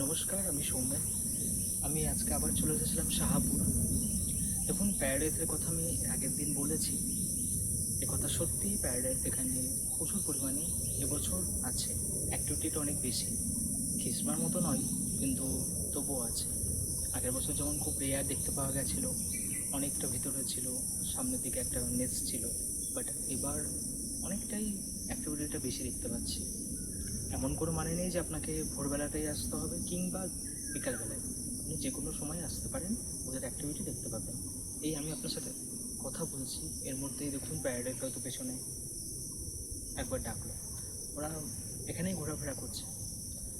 নমস্কার, আমি সৌমেন। আমি আজকে আবার চলে এসেছিলাম শাহাপুর। দেখুন, প্যারাডাইসের কথা আমি আগের দিন বলেছি। একথা সত্যি, প্যারাডাইস এখানে প্রচুর পরিমাণে এবছর আছে। অ্যাক্টিভিটিটা অনেক বেশি, খিসমার মতো নয়, কিন্তু তবুও আছে। আগের বছর যেমন খুব রেয়ার দেখতে পাওয়া গেছিলো, অনেকটা ভিতরে ছিল, সামনের দিকে একটা নেস্ট ছিল, বাট এবার অনেকটাই অ্যাক্টিভিটিটা বেশি দেখতে পাচ্ছি। এমন কোনো মানে নেই যে আপনাকে ভোরবেলাতেই আসতে হবে কিংবা বিকালবেলায়, আপনি যে কোনো সময় আসতে পারেন, ওদের অ্যাক্টিভিটি দেখতে পাবেন। এই আমি আপনার সাথে কথা বলছি, এর মধ্যেই দেখুন প্যারাডাইস হয়তো পেছনে একবার ডাকলো। ওরা এখানেই ঘোরাফেরা করছে।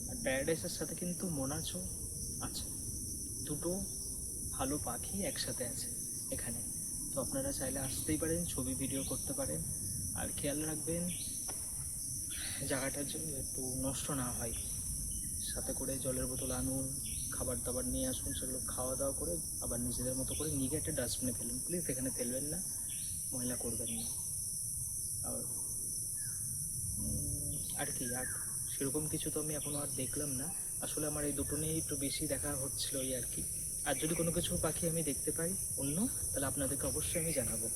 আর প্যারাডাইসের সাথে কিন্তু মোনাচও আছে। দুটো ভালো পাখি একসাথে আছে এখানে। তো আপনারা চাইলে আসতেই পারেন, ছবি ভিডিও করতে পারেন। আর খেয়াল রাখবেন জায়গাটার জন্য একটু নষ্ট না হয়। সাথে করে জলের বোতল আনুন, খাবার দাবার নিয়ে আসুন, সেগুলো খাওয়া দাওয়া করে আবার নিজেদের মতো করে নিয়ে গিয়ে একটা ডাস্টবিনে ফেলুন। প্লিজ এখানে ফেলবেন না, ময়লা করবেন না। আর আর কি, আর সেরকম কিছু তো আমি এখনও আর দেখলাম না। আসলে আমার এই দুটো নিয়েই একটু বেশি দেখা হচ্ছিলো, এই আর কি। আর যদি কোনো কিছু পাখি আমি দেখতে পাই অন্য, তাহলে আপনাদেরকে অবশ্যই আমি জানাবো।